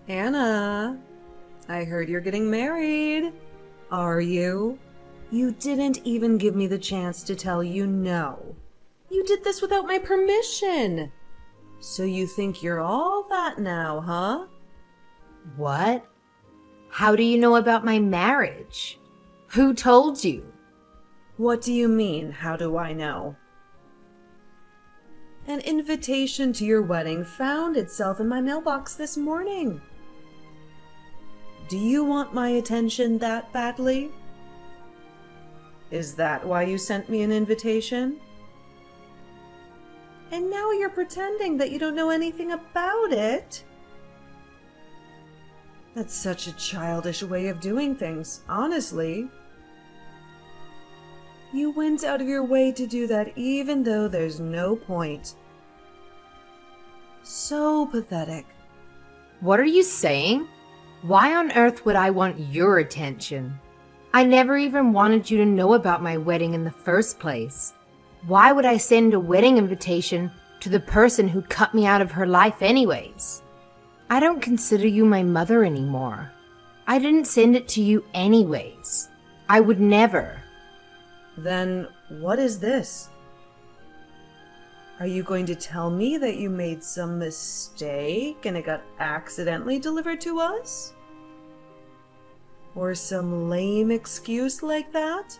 Anna, I heard you're getting married. Are you? You didn't even give me the chance to tell you no. You did this without my permission. So you think you're all that now, huh? What? How do you know about my marriage? Who told you? What do you mean, how do I know? An invitation to your wedding found itself in my mailbox this morning. Do you want my attention that badly? Is that why you sent me an invitation? And now you're pretending that you don't know anything about it? That's such a childish way of doing things, honestly. You went out of your way to do that even though there's no point. So pathetic. What are you saying? Why on earth would I want your attention? I never even wanted you to know about my wedding in the first place. Why would I send a wedding invitation to the person who cut me out of her life anyways? I don't consider you my mother anymore. I didn't send it to you anyways. I would never. Then what is this? Are you going to tell me that you made some mistake and it got accidentally delivered to us? Or some lame excuse like that?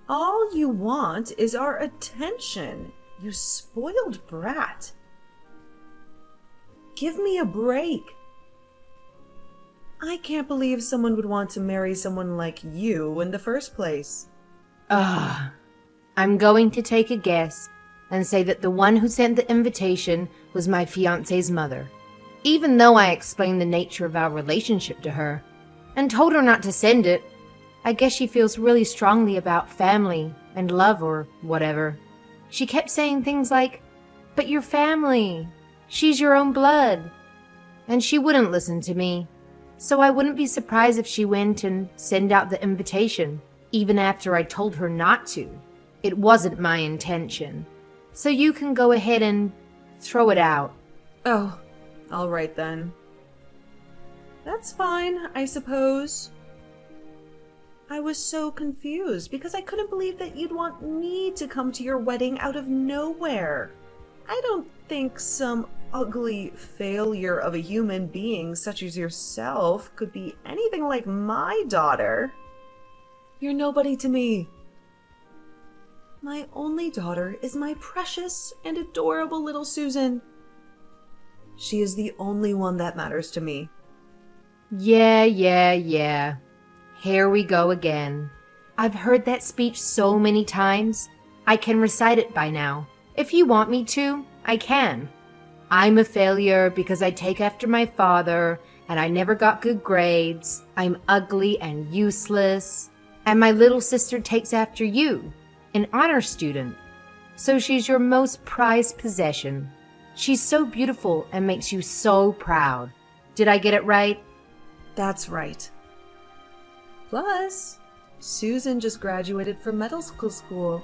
All you want is our attention, you spoiled brat. Give me a break. I can't believe someone would want to marry someone like you in the first place. I'm going to take a guess and say that the one who sent the invitation was my fiancé's mother. Even though I explained the nature of our relationship to her and told her not to send it, I guess she feels really strongly about family and love or whatever. She kept saying things like, "But you're family. She's your own blood." And she wouldn't listen to me. So I wouldn't be surprised if she went and sent out the invitation, even after I told her not to. It wasn't my intention. So you can go ahead and throw it out. Oh, all right then. That's fine, I suppose. I was so confused because I couldn't believe that you'd want me to come to your wedding out of nowhere. I don't think some ugly failure of a human being such as yourself could be anything like my daughter. You're nobody to me. My only daughter is my precious and adorable little Susan. She is the only one that matters to me. Yeah. Here we go again. I've heard that speech so many times. I can recite it by now. If you want me to, I can. I'm a failure because I take after my father, and I never got good grades. I'm ugly and useless. And my little sister takes after you, an honor student. So she's your most prized possession. She's so beautiful and makes you so proud. Did I get it right? That's right. Plus, Susan just graduated from medical school.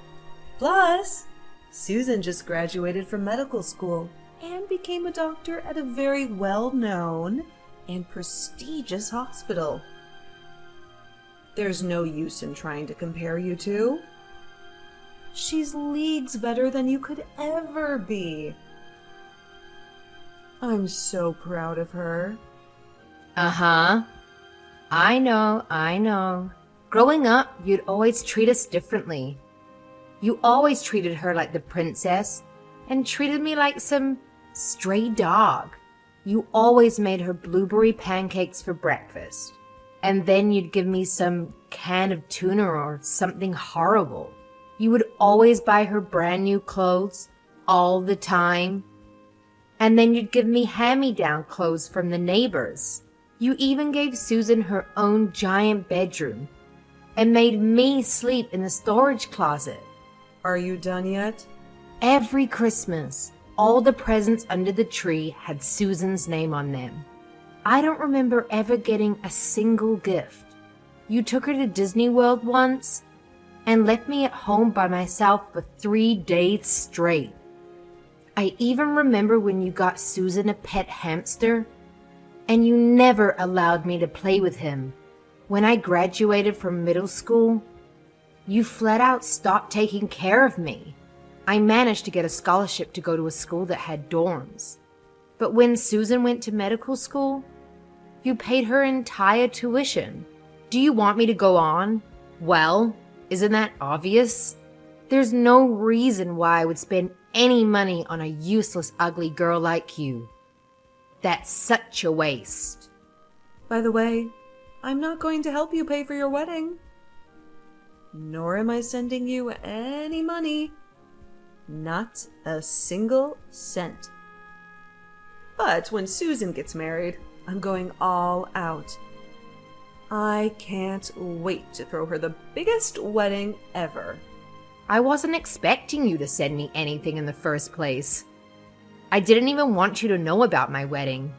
And became a doctor at a very well-known and prestigious hospital. There's no use in trying to compare you two. She's leagues better than you could ever be. I'm so proud of her. Uh-huh. I know. Growing up, you'd always treat us differently. You always treated her like the princess and treated me like some stray dog. You always made her blueberry pancakes for breakfast. And then you'd give me some can of tuna or something horrible. You would always buy her brand new clothes all the time. And then you'd give me hand-me-down clothes from the neighbors. You even gave Susan her own giant bedroom and made me sleep in the storage closet. Are you done yet? Every Christmas, all the presents under the tree had Susan's name on them. I don't remember ever getting a single gift. You took her to Disney World once and left me at home by myself for 3 days straight. I even remember when you got Susan a pet hamster, and you never allowed me to play with him. When I graduated from middle school, you flat out stopped taking care of me. I managed to get a scholarship to go to a school that had dorms. But when Susan went to medical school, you paid her entire tuition. Do you want me to go on? Well, isn't that obvious? There's no reason why I would spend any money on a useless, ugly girl like you. That's such a waste. By the way, I'm not going to help you pay for your wedding. Nor am I sending you any money. Not a single cent. But when Susan gets married, I'm going all out. I can't wait to throw her the biggest wedding ever. I wasn't expecting you to send me anything in the first place. I didn't even want you to know about my wedding.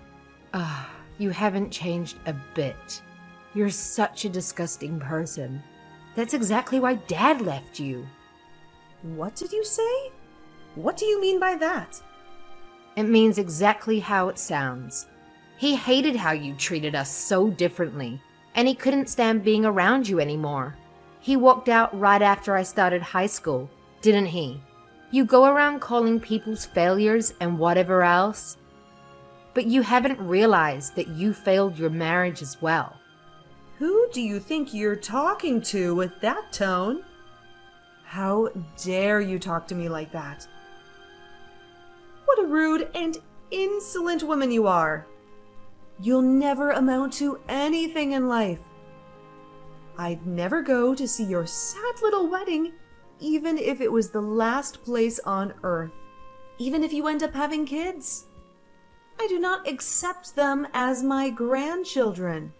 You haven't changed a bit. You're such a disgusting person. That's exactly why Dad left you. What did you say? What do you mean by that? It means exactly how it sounds. He hated how you treated us so differently, and he couldn't stand being around you anymore. He walked out right after I started high school, didn't he? You go around calling people's failures and whatever else, but you haven't realized that you failed your marriage as well. Who do you think you're talking to with that tone? How dare you talk to me like that? What a rude and insolent woman you are. You'll never amount to anything in life. I'd never go to see your sad little wedding, even if it was the last place on earth. Even if you end up having kids. I do not accept them as my grandchildren.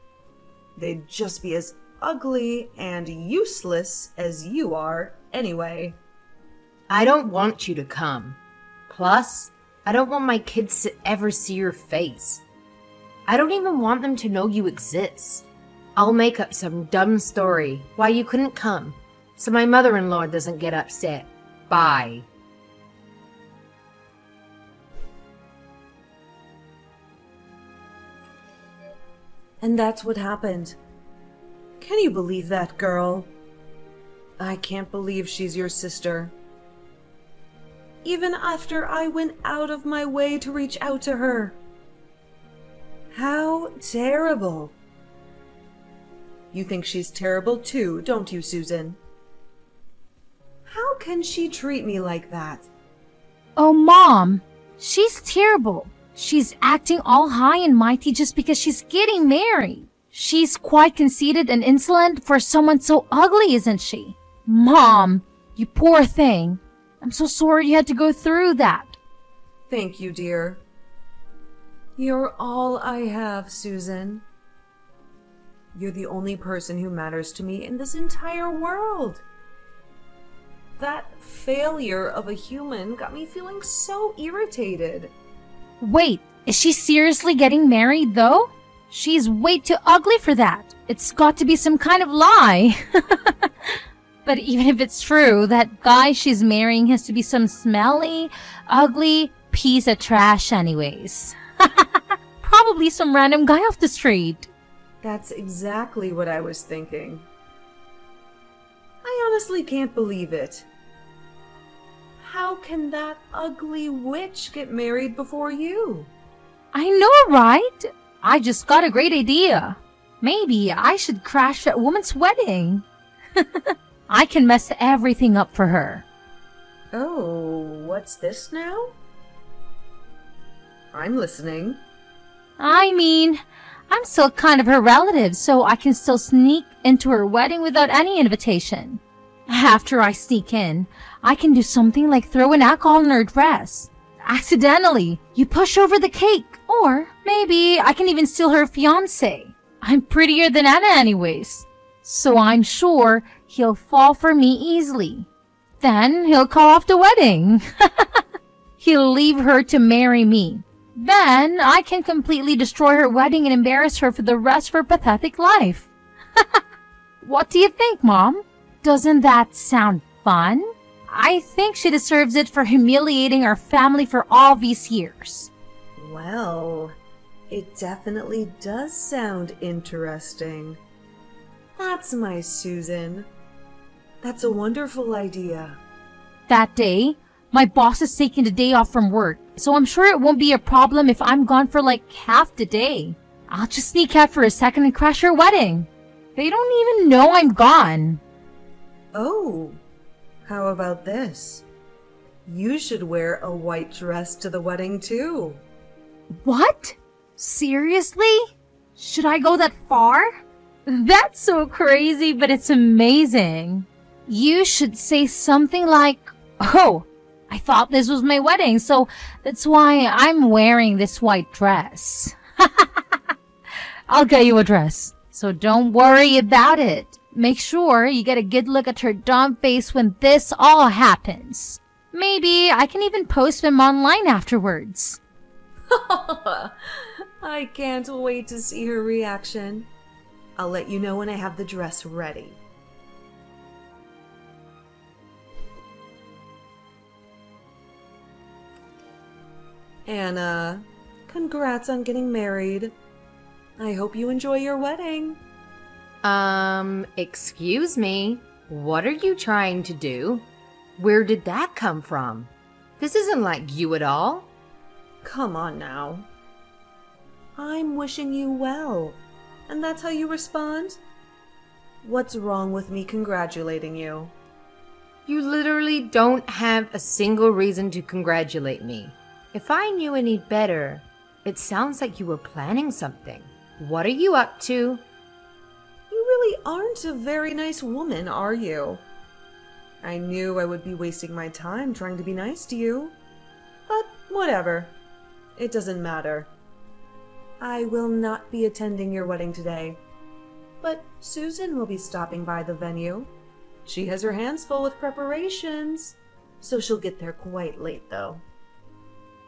They'd just be as ugly and useless as you are anyway. I don't want you to come. Plus, I don't want my kids to ever see your face. I don't even want them to know you exist. I'll make up some dumb story why you couldn't come, so my mother-in-law doesn't get upset. Bye. And that's what happened. Can you believe that, girl? I can't believe she's your sister. Even after I went out of my way to reach out to her. How terrible. You think she's terrible too, don't you, Susan? How can she treat me like that? Oh, Mom, she's terrible. She's acting all high and mighty just because she's getting married. She's quite conceited and insolent for someone so ugly, isn't she? Mom, you poor thing. I'm so sorry you had to go through that. Thank you, dear. You're all I have, Susan. You're the only person who matters to me in this entire world. That failure of a human got me feeling so irritated. Wait, is she seriously getting married though? She's way too ugly for that. It's got to be some kind of lie. But even if it's true, that guy she's marrying has to be some smelly, ugly piece of trash anyways. Probably some random guy off the street. That's exactly what I was thinking. I honestly can't believe it. How can that ugly witch get married before you? I know, right? I just got a great idea. Maybe I should crash that woman's wedding. I can mess everything up for her. Oh, what's this now? I'm listening. I mean, I'm still kind of her relative, so I can still sneak into her wedding without any invitation. After I sneak in, I can do something like throw an alcohol in her dress. Accidentally, you push over the cake. Or maybe I can even steal her fiancé. I'm prettier than Anna anyways. So I'm sure he'll fall for me easily. Then he'll call off the wedding. He'll leave her to marry me. Then I can completely destroy her wedding and embarrass her for the rest of her pathetic life. What do you think, Mom? Doesn't that sound fun? I think she deserves it for humiliating our family for all these years. Well, it definitely does sound interesting. That's my Susan. That's a wonderful idea. That day, my boss is taking the day off from work, so I'm sure it won't be a problem if I'm gone for like half the day. I'll just sneak out for a second and crash her wedding. They don't even know I'm gone. Oh, how about this? You should wear a white dress to the wedding too. What? Seriously? Should I go that far? That's so crazy, but it's amazing. You should say something like, "Oh, I thought this was my wedding, so that's why I'm wearing this white dress." I'll get you a dress, so don't worry about it. Make sure you get a good look at her dumb face when this all happens. Maybe I can even post them online afterwards. I can't wait to see her reaction. I'll let you know when I have the dress ready. Anna, congrats on getting married. I hope you enjoy your wedding. Excuse me. What are you trying to do? Where did that come from? This isn't like you at all. Come on now. I'm wishing you well, and that's how you respond? What's wrong with me congratulating you? You literally don't have a single reason to congratulate me. If I knew any better, it sounds like you were planning something. What are you up to? You really aren't a very nice woman, are you? I knew I would be wasting my time trying to be nice to you. But whatever. It doesn't matter. I will not be attending your wedding today. But Susan will be stopping by the venue. She has her hands full with preparations, so she'll get there quite late though.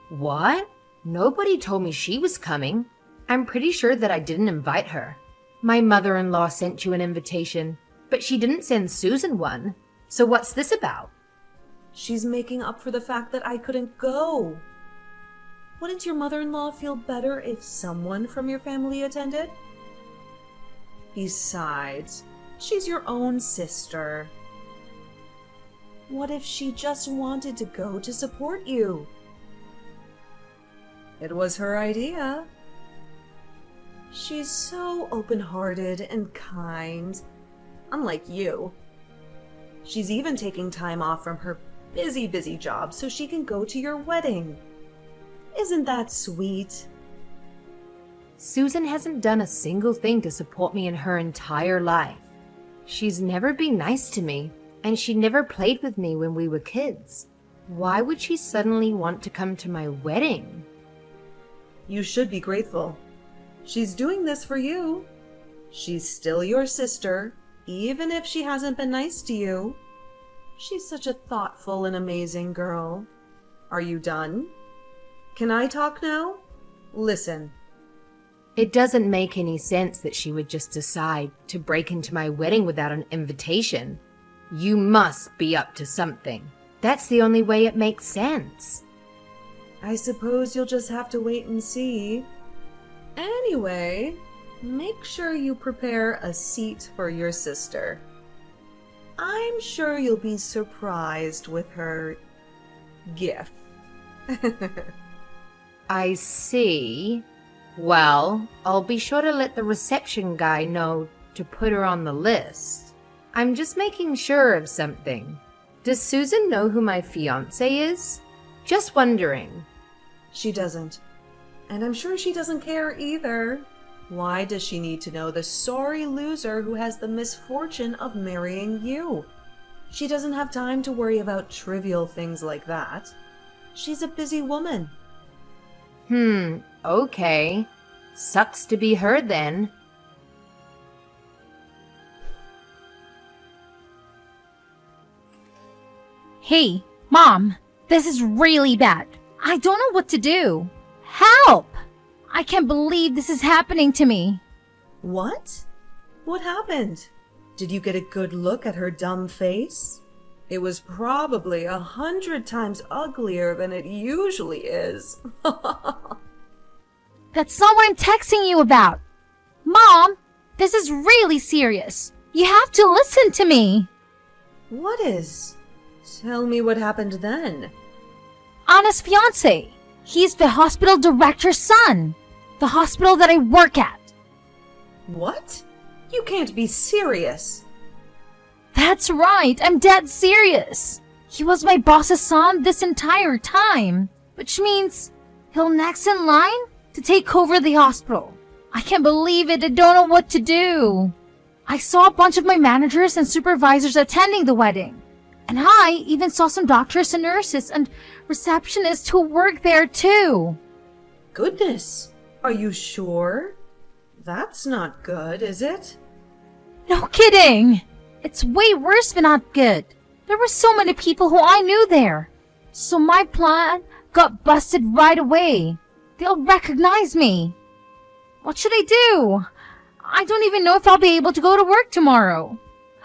What? Nobody told me she was coming. I'm pretty sure that I didn't invite her. My mother-in-law sent you an invitation, but she didn't send Susan one. So what's this about? She's making up for the fact that I couldn't go. Wouldn't your mother-in-law feel better if someone from your family attended? Besides, she's your own sister. What if she just wanted to go to support you? It was her idea. She's so open-hearted and kind, unlike you. She's even taking time off from her busy job so she can go to your wedding. Isn't that sweet? Susan hasn't done a single thing to support me in her entire life. She's never been nice to me, and she never played with me when we were kids. Why would she suddenly want to come to my wedding? You should be grateful. She's doing this for you. She's still your sister, even if she hasn't been nice to you. She's such a thoughtful and amazing girl. Are you done? Can I talk now? Listen. It doesn't make any sense that she would just decide to break into my wedding without an invitation. You must be up to something. That's the only way it makes sense. I suppose you'll just have to wait and see. Anyway, make sure you prepare a seat for your sister. I'm sure you'll be surprised with her gift. I see. Well, I'll be sure to let the reception guy know to put her on the list. I'm just making sure of something. Does Susan know who my fiancé is? Just wondering. She doesn't. And I'm sure she doesn't care either. Why does she need to know the sorry loser who has the misfortune of marrying you? She doesn't have time to worry about trivial things like that. She's a busy woman. Okay. Sucks to be her then. Hey, Mom, this is really bad. I don't know what to do. Help! I can't believe this is happening to me. What? What happened? Did you get a good look at her dumb face? It was probably 100 times uglier than it usually is. That's not what I'm texting you about. Mom, this is really serious. You have to listen to me. What is? Tell me what happened then. Anna's fiance. He's the hospital director's son. The hospital that I work at. What? You can't be serious. That's right, I'm dead serious. He was my boss's son this entire time, which means he'll next in line to take over the hospital. I can't believe it, I don't know what to do. I saw a bunch of my managers and supervisors attending the wedding. And I even saw some doctors and nurses and receptionists who work there too. Goodness, are you sure? That's not good, is it? No kidding! It's way worse than not good. There were so many people who I knew there. So my plan got busted right away. They'll recognize me. What should I do? I don't even know if I'll be able to go to work tomorrow.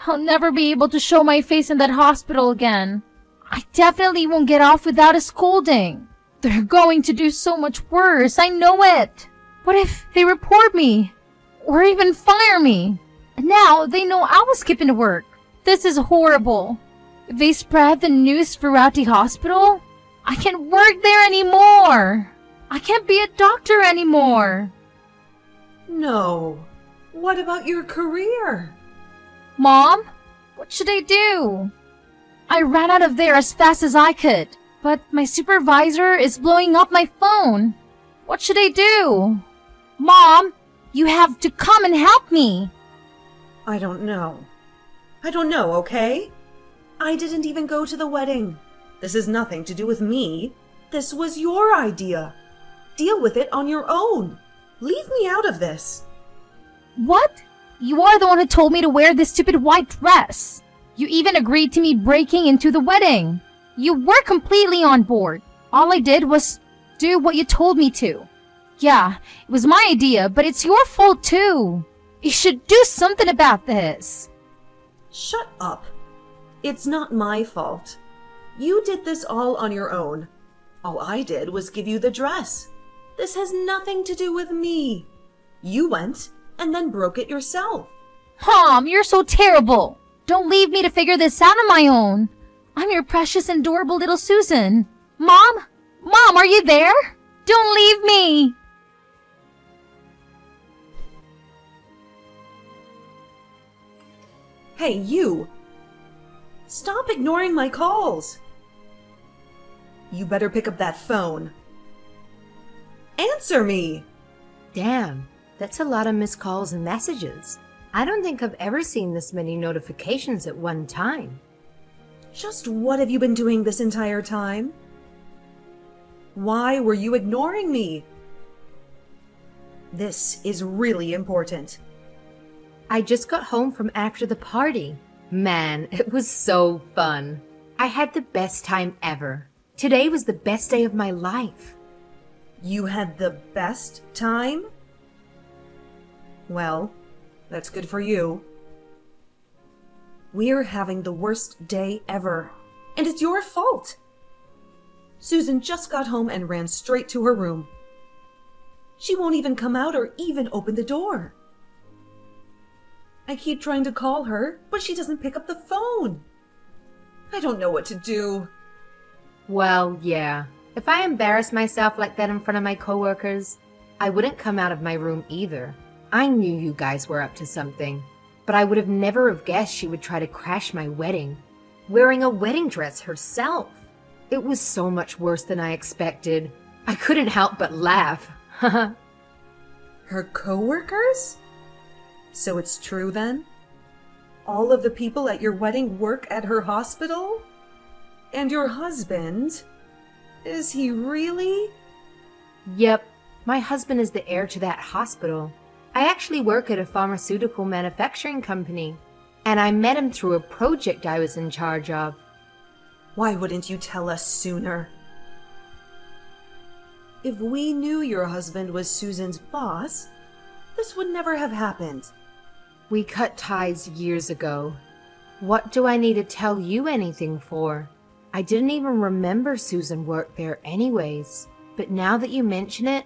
I'll never be able to show my face in that hospital again. I definitely won't get off without a scolding. They're going to do so much worse, I know it. What if they report me? Or even fire me? And now they know I was skipping to work. This is horrible. If they spread the news throughout the hospital, I can't work there anymore. I can't be a doctor anymore. No. What about your career? Mom, what should I do? I ran out of there as fast as I could, but my supervisor is blowing up my phone. What should I do? Mom, you have to come and help me. I don't know. I don't know, okay? I didn't even go to the wedding. This has nothing to do with me. This was your idea. Deal with it on your own. Leave me out of this. What? You are the one who told me to wear this stupid white dress. You even agreed to me breaking into the wedding. You were completely on board. All I did was do what you told me to. Yeah, it was my idea, but it's your fault too. You should do something about this. Shut up. It's not my fault. You did this all on your own. All I did was give you the dress. This has nothing to do with me. You went and then broke it yourself. Mom, you're so terrible. Don't leave me to figure this out on my own. I'm your precious and adorable little Susan. Mom? Mom, are you there? Don't leave me. Hey, you! Stop ignoring my calls! You better pick up that phone. Answer me! Damn, that's a lot of missed calls and messages. I don't think I've ever seen this many notifications at one time. Just what have you been doing this entire time? Why were you ignoring me? This is really important. I just got home from after the party. Man, it was so fun. I had the best time ever. Today was the best day of my life. You had the best time? Well, that's good for you. We're having the worst day ever, and it's your fault. Susan just got home and ran straight to her room. She won't even come out or even open the door. I keep trying to call her, but she doesn't pick up the phone. I don't know what to do. Well, yeah. If I embarrassed myself like that in front of my coworkers, I wouldn't come out of my room either. I knew you guys were up to something, but I would have never have guessed she would try to crash my wedding, wearing a wedding dress herself. It was so much worse than I expected. I couldn't help but laugh. Her coworkers? So it's true then? All of the people at your wedding work at her hospital? And your husband? Is he really? Yep, my husband is the heir to that hospital. I actually work at a pharmaceutical manufacturing company, and I met him through a project I was in charge of. Why wouldn't you tell us sooner? If we knew your husband was Susan's boss, this would never have happened. We cut ties years ago. What do I need to tell you anything for? I didn't even remember Susan worked there anyways. But now that you mention it,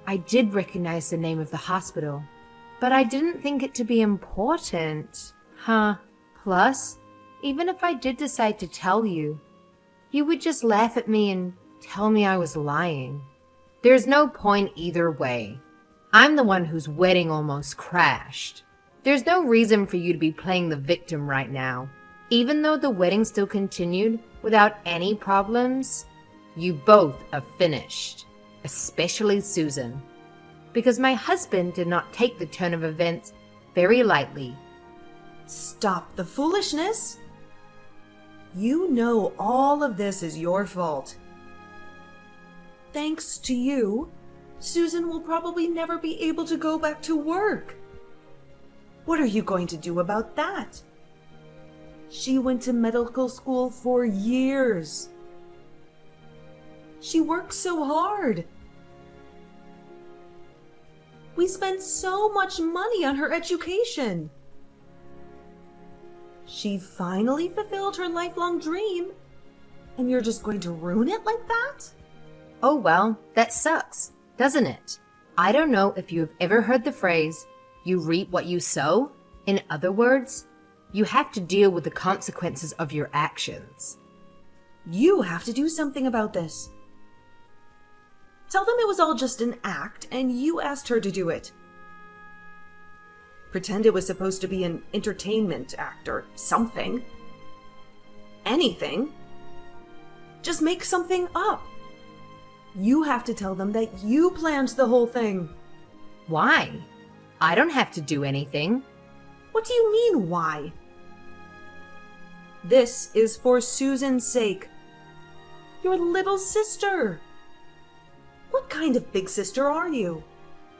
I did recognize the name of the hospital. But I didn't think it to be important. Huh. Plus, even if I did decide to tell you, you would just laugh at me and tell me I was lying. There's no point either way. I'm the one whose wedding almost crashed. There's no reason for you to be playing the victim right now. Even though the wedding still continued without any problems, you both are finished. Especially Susan. Because my husband did not take the turn of events very lightly. Stop the foolishness. You know all of this is your fault. Thanks to you, Susan will probably never be able to go back to work. What are you going to do about that? She went to medical school for years. She worked so hard. We spent so much money on her education. She finally fulfilled her lifelong dream, and you're just going to ruin it like that? Oh well, that sucks, doesn't it? I don't know if you have ever heard the phrase, you reap what you sow? In other words, you have to deal with the consequences of your actions. You have to do something about this. Tell them it was all just an act and you asked her to do it. Pretend it was supposed to be an entertainment act or something. Anything. Just make something up. You have to tell them that you planned the whole thing. Why? I don't have to do anything. What do you mean, why? This is for Susan's sake. Your little sister. What kind of big sister are you?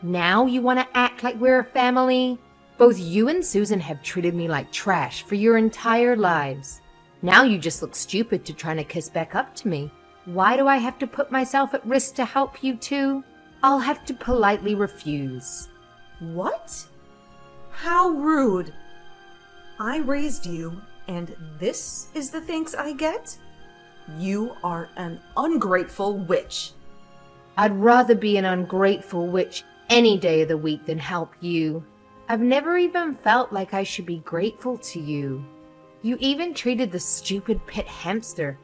Now you want to act like we're a family? Both you and Susan have treated me like trash for your entire lives. Now you just look stupid to trying to kiss back up to me. Why do I have to put myself at risk to help you two? I'll have to politely refuse. What? How rude. I raised you, and this is the thanks I get? You are an ungrateful witch. I'd rather be an ungrateful witch any day of the week than help you. I've never even felt like I should be grateful to you. You even treated the stupid pet hamster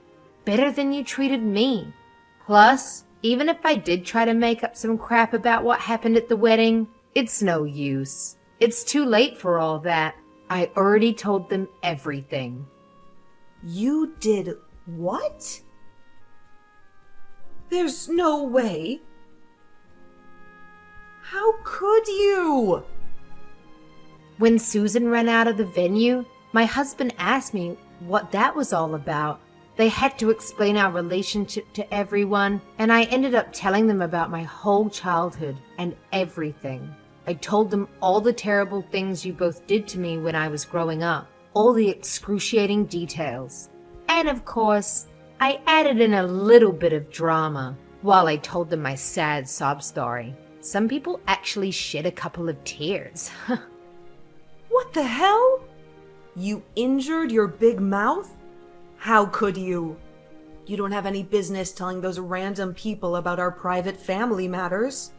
better than you treated me. Plus, even if I did try to make up some crap about what happened at the wedding, it's no use. It's too late for all that. I already told them everything. You did what? There's no way. How could you? When Susan ran out of the venue, my husband asked me what that was all about. They had to explain our relationship to everyone, and I ended up telling them about my whole childhood and everything. I told them all the terrible things you both did to me when I was growing up, all the excruciating details. And of course, I added in a little bit of drama while I told them my sad sob story. Some people actually shed a couple of tears. What the hell? You injured your big mouth? How could you? You don't have any business telling those random people about our private family matters.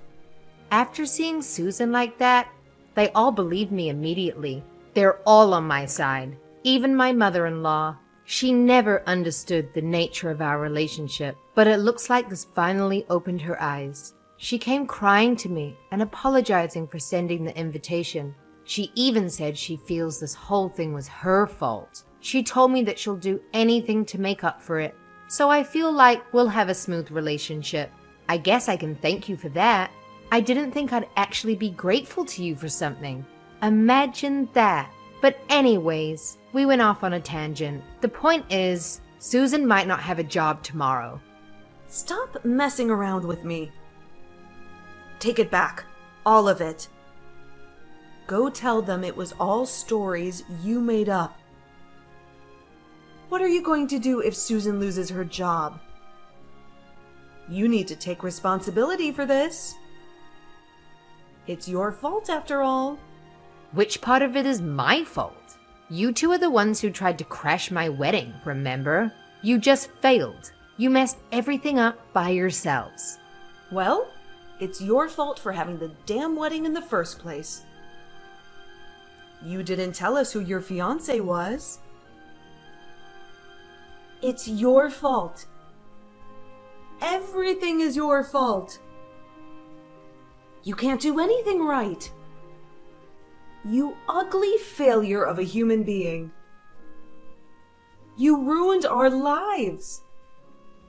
After seeing Susan like that, they all believed me immediately. They're all on my side. Even my mother-in-law. She never understood the nature of our relationship, but it looks like this finally opened her eyes. She came crying to me and apologizing for sending the invitation. She even said she feels this whole thing was her fault. She told me that she'll do anything to make up for it. So I feel like we'll have a smooth relationship. I guess I can thank you for that. I didn't think I'd actually be grateful to you for something. Imagine that. But anyways, we went off on a tangent. The point is, Susan might not have a job tomorrow. Stop messing around with me. Take it back. All of it. Go tell them it was all stories you made up. What are you going to do if Susan loses her job? You need to take responsibility for this. It's your fault after all. Which part of it is my fault? You two are the ones who tried to crash my wedding, remember? You just failed. You messed everything up by yourselves. Well, it's your fault for having the damn wedding in the first place. You didn't tell us who your fiancé was. It's your fault. Everything is your fault. You can't do anything right. You ugly failure of a human being. You ruined our lives.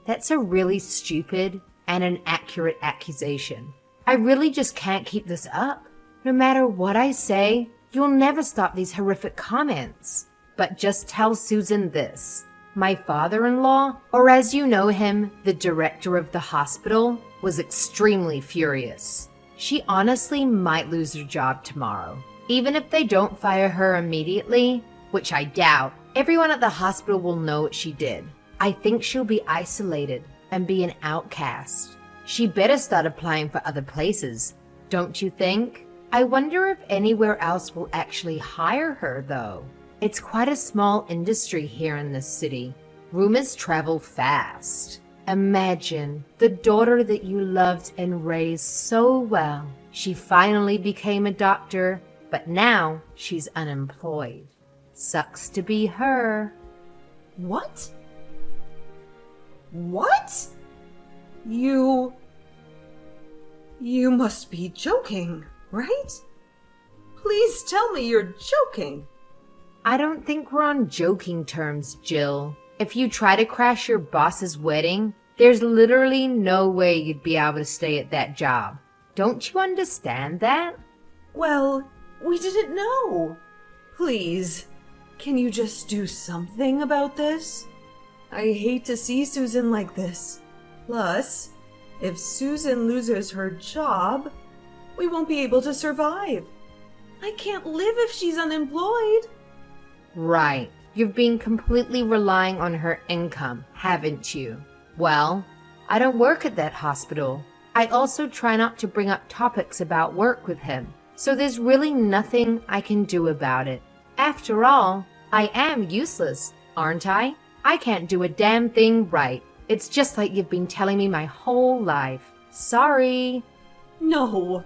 That's a really stupid and inaccurate accusation. I really just can't keep this up. No matter what I say, you'll never stop these horrific comments. But just tell Susan this. My father-in-law, or as you know him, the director of the hospital, was extremely furious. She honestly might lose her job tomorrow. Even if they don't fire her immediately, which I doubt, everyone at the hospital will know what she did. I think she'll be isolated and be an outcast. She better start applying for other places, don't you think? I wonder if anywhere else will actually hire her, though. It's quite a small industry here in this city. Rumors travel fast. Imagine the daughter that you loved and raised so well. She finally became a doctor, but now she's unemployed. Sucks to be her. What? What? You must be joking, right? Please tell me you're joking. I don't think we're on joking terms, Jill. If you try to crash your boss's wedding, there's literally no way you'd be able to stay at that job. Don't you understand that? Well, we didn't know. Please, can you just do something about this? I hate to see Susan like this. Plus, if Susan loses her job, we won't be able to survive. I can't live if she's unemployed. Right. You've been completely relying on her income, haven't you? Well, I don't work at that hospital. I also try not to bring up topics about work with him, so there's really nothing I can do about it. After all, I am useless, aren't I? I can't do a damn thing right. It's just like you've been telling me my whole life. Sorry. No.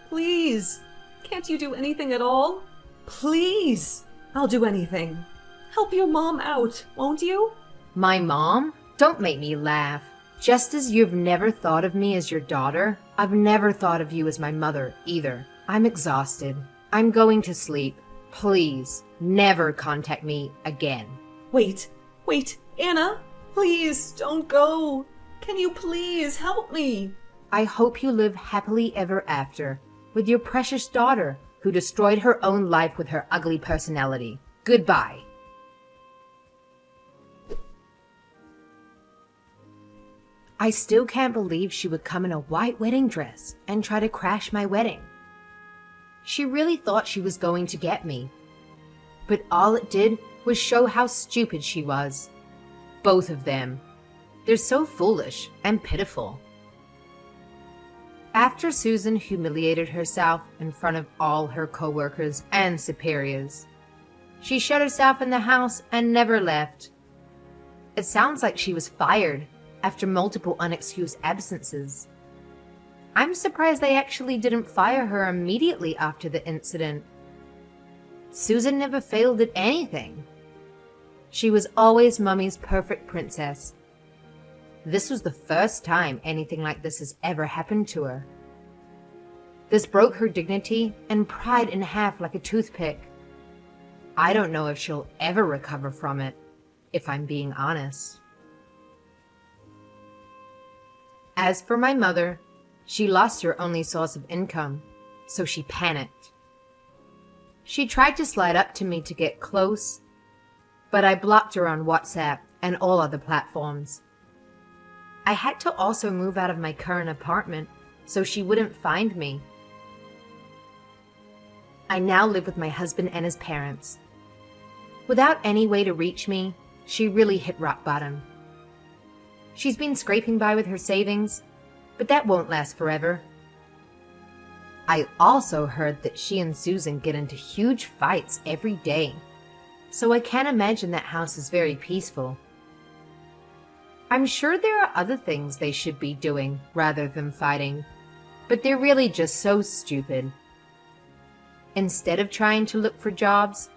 Please. Can't you do anything at all? Please. I'll do anything. Help your mom out, won't you? My mom? Don't make me laugh. Just as you've never thought of me as your daughter, I've never thought of you as my mother either. I'm exhausted. I'm going to sleep. Please, never contact me again. Wait, Anna, please don't go. Can you please help me? I hope you live happily ever after with your precious daughter who destroyed her own life with her ugly personality. Goodbye. I still can't believe she would come in a white wedding dress and try to crash my wedding. She really thought she was going to get me. But all it did was show how stupid she was. Both of them. They're so foolish and pitiful. After Susan humiliated herself in front of all her coworkers and superiors, she shut herself in the house and never left. It sounds like she was fired after multiple unexcused absences. I'm surprised they actually didn't fire her immediately after the incident. Susan never failed at anything. She was always Mummy's perfect princess. This was the first time anything like this has ever happened to her. This broke her dignity and pride in half like a toothpick. I don't know if she'll ever recover from it, if I'm being honest. As for my mother, she lost her only source of income, so she panicked. She tried to slide up to me to get close, but I blocked her on WhatsApp and all other platforms. I had to also move out of my current apartment so she wouldn't find me. I now live with my husband and his parents. Without any way to reach me, she really hit rock bottom. She's been scraping by with her savings, but that won't last forever. I also heard that she and Susan get into huge fights every day. so I can't imagine that house is very peaceful. I'm sure there are other things they should be doing rather than fighting, but they're really just so stupid. Instead of trying to look for jobs,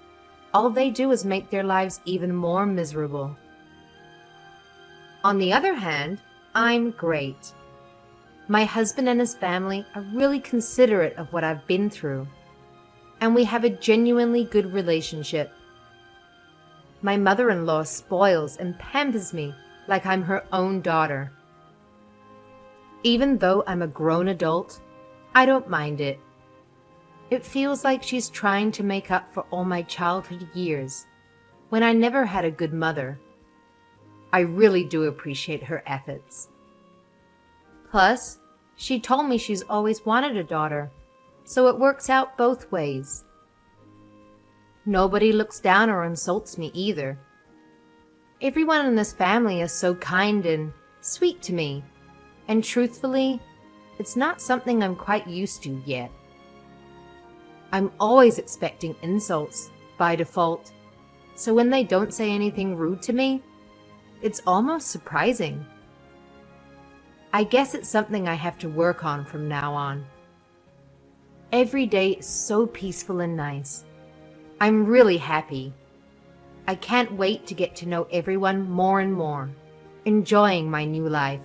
all they do is make their lives even more miserable. On the other hand, I'm great. My husband and his family are really considerate of what I've been through, and we have a genuinely good relationship. My mother-in-law spoils and pampers me like I'm her own daughter. Even though I'm a grown adult, I don't mind it. It feels like she's trying to make up for all my childhood years, when I never had a good mother. I really do appreciate her efforts. Plus, she told me she's always wanted a daughter, so it works out both ways. Nobody looks down or insults me either. Everyone in this family is so kind and sweet to me, and truthfully, it's not something I'm quite used to yet. I'm always expecting insults by default, so when they don't say anything rude to me, it's almost surprising. I guess it's something I have to work on from now on. Every day is so peaceful and nice. I'm really happy. I can't wait to get to know everyone more and more, enjoying my new life.